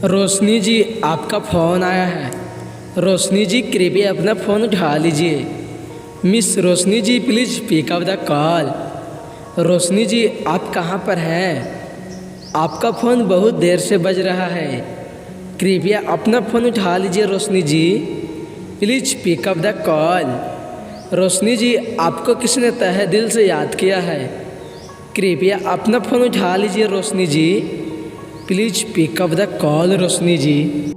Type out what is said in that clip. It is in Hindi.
रोशनी जी, आपका फ़ोन आया है। रोशनी जी, कृपया अपना फ़ोन उठा लीजिए। Miss Roshni ji, please pick up the call. Roshni ji, आप कहाँ पर हैं? आपका फ़ोन बहुत देर से बज रहा है। कृपया अपना फ़ोन उठा लीजिए Roshni ji, please pick up the call. Roshni ji, आपको किसने तहे दिल से याद किया है? कृपया अपना फ़ोन उठा लीजिए Roshni ji, please pick up the call Roshni ji.